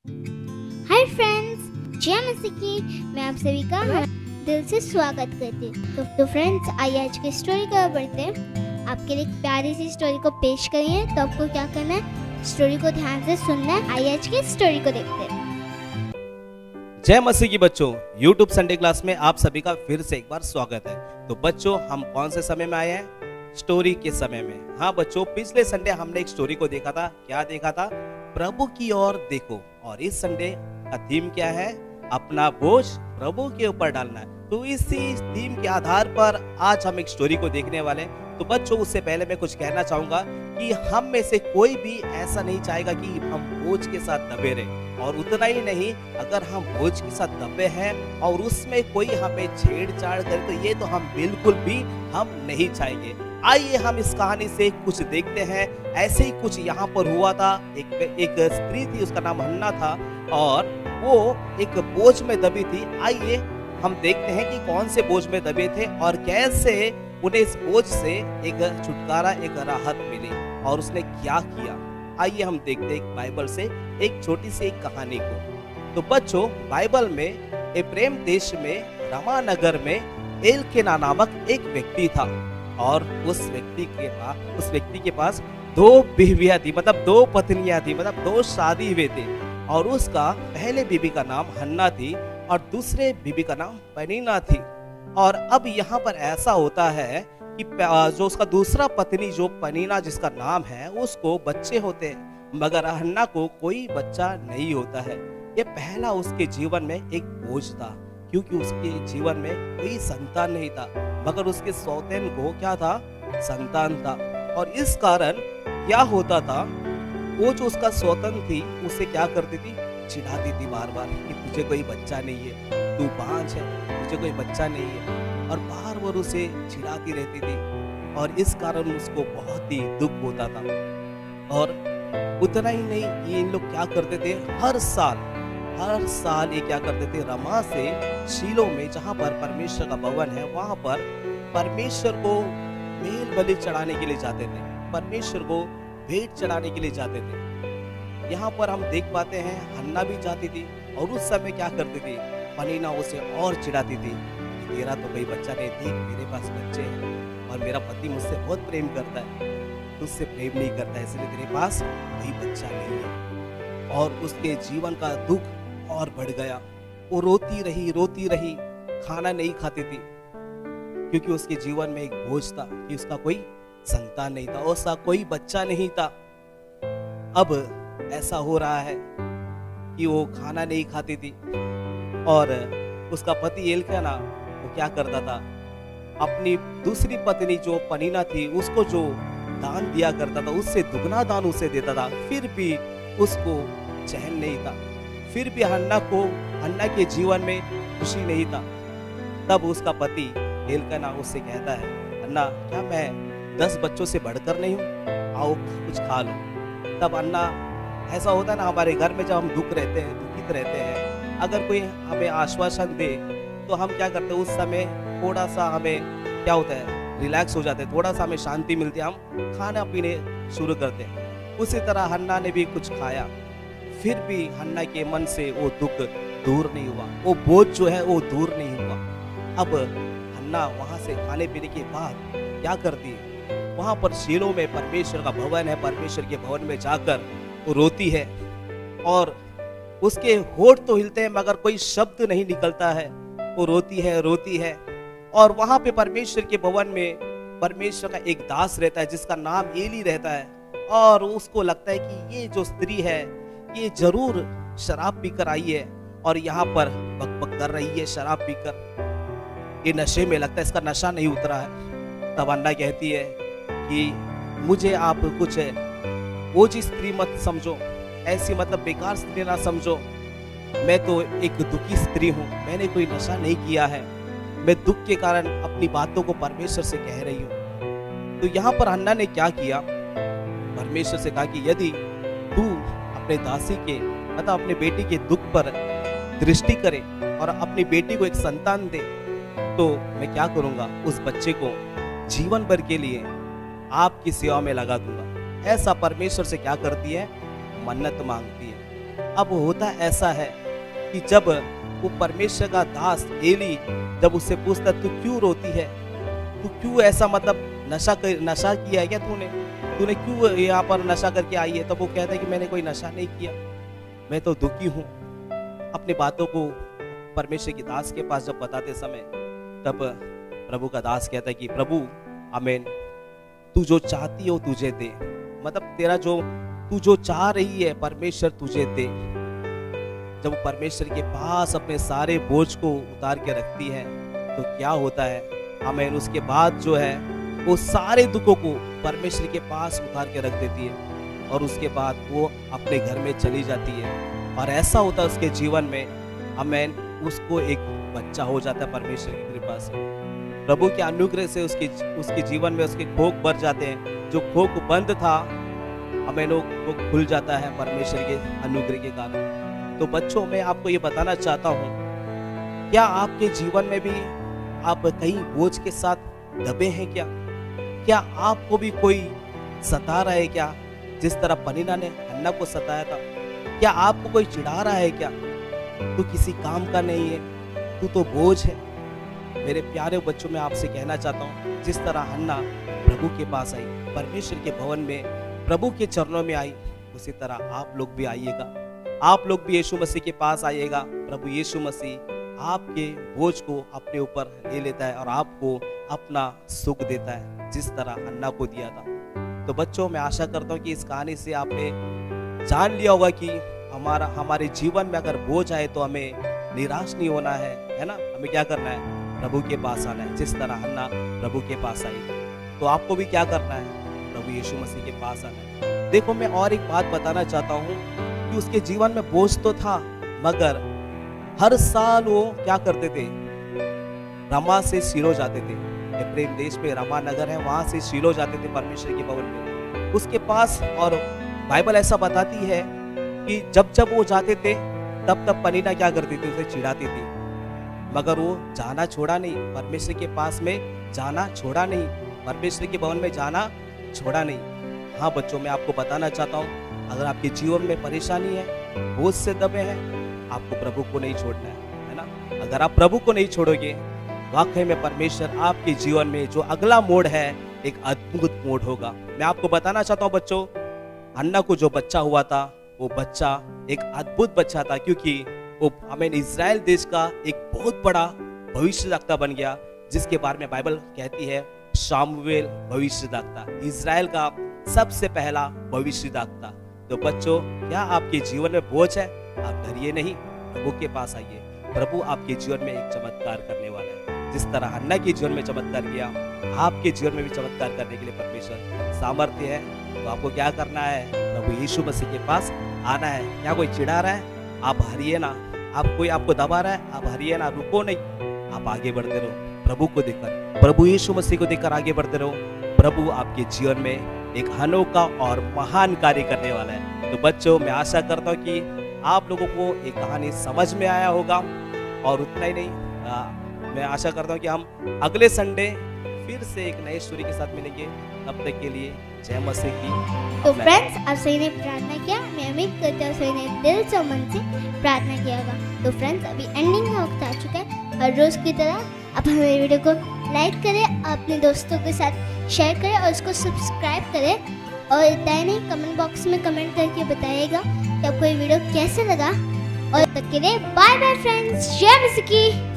Hi friends, जय मसीह की मैं आप सभी का दिल से स्वागत करती हूँ। तो फ्रेंड्स, आइए आज की स्टोरी को बढ़ते हैं। आपके लिए एक प्यारी सी स्टोरी को पेश करिए। तो आपको क्या करना है, स्टोरी को ध्यान से सुनना है। आइए आज की स्टोरी को देखते हैं। जय मसीह की बच्चों, YouTube संडे क्लास में आप सभी का फिर से एक बार स्वागत है। तो बच्चों, हम कौन से समय में आए हैं? स्टोरी के समय में। हाँ बच्चों, पिछले संडे हमने एक स्टोरी को देखा था। क्या देखा था? प्रभु की ओर देखो। और इस संडे का थीम क्या है? अपना बोझ प्रभु के ऊपर डालना है। तो इसी थीम के आधार पर आज हम एक स्टोरी को देखने वाले हैं। तो बच्चों, उससे पहले मैं कुछ कहना चाहूंगा कि हम में से कोई भी ऐसा नहीं चाहेगा कि हम बोझ के साथ दबे रहे। और उतना ही नहीं, अगर हम बोझ के साथ दबे हैं और उसमें कोई हमें छेड़छाड़ करे तो ये तो हम बिल्कुल भी हम नहीं चाहेंगे। आइए हम इस कहानी से कुछ देखते हैं। ऐसे ही कुछ यहाँ पर हुआ था। एक स्त्री थी, उसका नाम हन्ना था और वो एक बोझ में दबी थी। आइए हम देखते हैं कि कौन से बोझ में दबे थे और कैसे उन्हें इस बोझ से एक छुटकारा, एक राहत मिली और उसने क्या किया। आइए हम देखते हैं बाइबल से एक छोटी सी एक कहानी को। तो बच्चों, बाइबल में एफ्रेम देश में रमा नगर में एलकेना नामक एक व्यक्ति था और उस व्यक्ति के पास दो बीवियां थी, मतलब दो पत्नियां थी, मतलब दो शादी हुए थे। और उसका पहले बीबी का नाम हन्ना थी और दूसरे बीबी का नाम पनीना थी। और अब यहाँ पर ऐसा होता है कि जो उसका दूसरा पत्नी जो पनीना जिसका नाम है, उसको बच्चे होते हैं, मगर हन्ना को कोई बच्चा नहीं होता है। ये पहला उसके जीवन में एक बोझ था, क्योंकि उसके जीवन में कोई संतान नहीं था, मगर उसके सौतेन को क्या था? संतान था। और इस कारण क्या होता था, वो जो उसका सौतन थी उसे क्या करती थी? चिढ़ाती थी बार बार कि तुझे कोई बच्चा नहीं है, तू बांझ है, तुझे कोई बच्चा नहीं है। और बार बार उसे चिढ़ाती रहती थी और इस कारण उसको बहुत ही दुख होता था। और उतना ही नहीं, ये इन लोग क्या करते थे, हर साल ये क्या करते थे, रमा से शीलो में, जहाँ पर परमेश्वर का भवन है, वहां पर परमेश्वर को मेल बलि चढ़ाने के लिए जाते थे, परमेश्वर को भेंट चढ़ाने के लिए जाते थे। यहाँ पर हम देख पाते हैं हन्ना भी जाती थी और उस समय क्या करती थी, पनीना उसे और चिढ़ाती थी, तेरा तो कोई बच्चा नहीं, देख मेरे पास बच्चे हैं और मेरा पति मुझसे बहुत प्रेम करता है, तुझसे प्रेम नहीं करता है, इसलिए तेरे पास कोई बच्चा नहीं है। और उसके जीवन का दुख और बढ़ गया। वो रोती रही, खाना नहीं खाती थी, क्योंकि उसके जीवन में एक बोझ था कि उसका कोई संतान नहीं था, उसका कोई बच्चा नहीं था। अब ऐसा हो रहा है कि वो खाना नहीं खाती थी और उसका पति एलकाना वो क्या करता था, अपनी दूसरी पत्नी जो पनीना थी उसको जो दान दिया करता था उससे दुगना दान उसे देता था, फिर भी उसको चैन नहीं था, फिर भी हन्ना के जीवन में खुशी नहीं था। तब उसका पति एलकाना उससे कहता है, हन्ना, क्या मैं 10 बच्चों से बढ़कर नहीं हूँ? आओ कुछ खा लो। तब अन्ना, ऐसा होता है ना हमारे घर में, जब हम दुखित रहते हैं, अगर कोई हमें आश्वासन दे तो हम क्या करते हैं, उस समय थोड़ा सा हमें क्या होता है, रिलैक्स हो जाते हैं, थोड़ा सा हमें शांति मिलती है, हम खाना पीने शुरू करते हैं। उसी तरह हन्ना ने भी कुछ खाया, फिर भी हन्ना के मन से वो दुख दूर नहीं हुआ, वो बोझ जो है वो दूर नहीं हुआ। अब हन्ना वहां से खाने पीने के बाद क्या करती है, वहां पर शीलो में परमेश्वर का भवन है, परमेश्वर के भवन में जाकर वो रोती है और उसके होठ तो हिलते हैं मगर कोई शब्द नहीं निकलता है। वो रोती है और वहां पे परमेश्वर के भवन में परमेश्वर का एक दास रहता है जिसका नाम एली रहता है। और उसको लगता है कि ये जो स्त्री है ये जरूर शराब पीकर आई है और यहाँ पर बकबक कर रही है शराब पीकर, ये नशे में, लगता है इसका नशा नहीं उतरा है। तब अन्ना कहती है कि मुझे आप कुछ ओझी स्त्री मत समझो, ऐसी मतलब बेकार स्त्री ना समझो, मैं तो एक दुखी स्त्री हूँ, मैंने कोई नशा नहीं किया है, मैं दुख के कारण अपनी बातों को परमेश्वर से कह रही हूँ। तो यहाँ पर हन्ना ने क्या किया, परमेश्वर से कहा कि यदि तू अपने दासी के, मतलब अपने बेटी के दुख पर दृष्टि करे और अपनी बेटी को एक संतान दे, तो मैं क्या करूँगा, उस बच्चे को जीवन भर के लिए आपकी सेवा में लगा दूंगा। ऐसा परमेश्वर से क्या करती है, मन्नत मांगती है। अब होता ऐसा है कि जब वो परमेश्वर का दास एली जब उससे पूछता तू क्यों रोती है, तू क्यों ऐसा मतलब नशा किया है क्या तूने क्यों यहाँ पर नशा करके आई है? तब वो कहता है कि मैंने कोई नशा नहीं किया, मैं तो दुखी हूँ। अपनी बातों को परमेश्वर की दास के पास जब बताते समय तब प्रभु का दास कहता है कि प्रभु आमीन, तू जो चाहती हो तुझे दे, मतलब तू जो चाह रही है परमेश्वर तुझे दे। जब वो परमेश्वर के पास अपने सारे बोझ को उतार के रखती है तो क्या होता है, आमीन, उसके बाद जो है वो सारे दुखों को परमेश्वर के पास उतार के रख देती है और उसके बाद वो अपने घर में चली जाती है। और ऐसा होता है उसके जीवन में, आमीन, उसको एक बच्चा हो जाता है परमेश्वर की कृपा से, प्रभु के अनुग्रह से उसके जीवन में उसके खोक भर जाते हैं। जो खोक बंद था, आमीन, वो खुल जाता है परमेश्वर के अनुग्रह के कारण। तो बच्चों, मैं आपको ये बताना चाहता हूँ, क्या आपके जीवन में भी आप कहीं बोझ के साथ दबे हैं क्या आपको भी कोई सता रहा है क्या, जिस तरह पनीना ने हन्ना को सताया था? क्या आपको कोई चिढ़ा रहा है क्या? तू किसी काम का नहीं है, तू तो बोझ है। मेरे प्यारे बच्चों, मैं आपसे कहना चाहता हूँ, जिस तरह हन्ना प्रभु के पास आई, परमेश्वर के भवन में प्रभु के चरणों में आई, उसी तरह आप लोग भी आइएगा। आप लोग भी यीशु मसीह के पास आइएगा। प्रभु यीशु मसीह आपके बोझ को अपने ऊपर ले लेता है और आपको अपना सुख देता है, जिस तरह हन्ना को दिया था। तो बच्चों, मैं आशा करता हूँ कि इस कहानी से आपने जान लिया होगा कि हमारे जीवन में अगर बोझ आए तो हमें निराश नहीं होना है ना? हमें क्या करना है? प्रभु के पास आना है, जिस तरह हन्ना प्रभु के पास आई। तो आपको भी क्या करना है? प्रभु यीशु मसीह के पास आना है। देखो, मैं और एक बात बताना चाहता हूँ कि उसके जीवन में बोझ तो था, मगर हर साल वो क्या करते थे? रमा से शीलो जाते थे। प्रेम देश में रमा नगर है, वहां से शीलो जाते थे परमेश्वर के भवन में उसके पास। और बाइबल ऐसा बताती है कि जब वो जाते थे तब पनीना क्या करती थी? उसे चिढ़ाती थी, मगर वो जाना छोड़ा नहीं, परमेश्वर के पास में जाना छोड़ा नहीं, परमेश्वर के भवन में जाना छोड़ा नहीं। हाँ बच्चों, मैं आपको बताना चाहता हूँ, अगर आपके जीवन में परेशानी है, बोझ से दबे हैं, आपको प्रभु को नहीं छोड़ना है ना? अगर आप प्रभु को नहीं छोड़ोगे, वाकई में परमेश्वर आपके जीवन में जो अगला मोड़ है एक अद्भुत मोड़ होगा। मैं आपको बताना चाहता हूँ बच्चों, हन्ना को जो बच्चा हुआ था वो बच्चा एक अद्भुत बच्चा था, क्योंकि वो आमीन इजराइल देश का एक बहुत बड़ा भविष्यवक्ता बन गया, जिसके बारे में बाइबल कहती है शामुएल भविष्यवक्ता, इजराइल का सबसे पहला भविष्यवक्ता। तो बच्चों, क्या आपके जीवन में बोझ है? आप डरिए नहीं, प्रभु के पास आइए। प्रभु आपके जीवन में एक चमत्कार करने वाला है। जिस तरह हन्ना के जीवन में चमत्कार किया, आपके जीवन में भी चमत्कार करने के लिए परमेश्वर सामर्थ्य है। तो आपको क्या करना है? प्रभु यीशु मसीह के पास आना है। क्या कोई चिढ़ा रहा है? आप हारिए ना। कोई आपको दबा रहा है? आप हारिए ना, रुको नहीं, आप आगे बढ़ते रहो। प्रभु को देखकर, प्रभु यीशु मसीह को देखकर आगे बढ़ते रहो। प्रभु आपके जीवन में एक अनोखा और महान कार्य करने वाला है। तो बच्चों, मैं आशा करता हूँ कि आप लोगों को एक कहानी समझ में आया होगा। और उतना ही नहीं, मैं आशा करता हूँ कि हम अगले संडे फिर से एक नए स्टोरी के साथ मिलेंगे। तब तक के लिए जय मसीह की। तो फ्रेंड्स, आप सही ने प्रार्थना किया, मैं उम्मीद करता हूँ सही ने दिल से मन से प्रार्थना किया होगा। तो फ्रेंड्स, अभी एंडिंग का वक्त आ चुका है। हर रोज की तरह आप हमारे वीडियो को लाइक करें, अपने दोस्तों के साथ शेयर करें और उसको सब्सक्राइब करें। और इतना ही नहीं, कमेंट बॉक्स में कमेंट करके बताइएगा कि आपको ये वीडियो कैसे लगा। और तब तक के लिए बाय बाय फ्रेंड्स, जय मसीह की।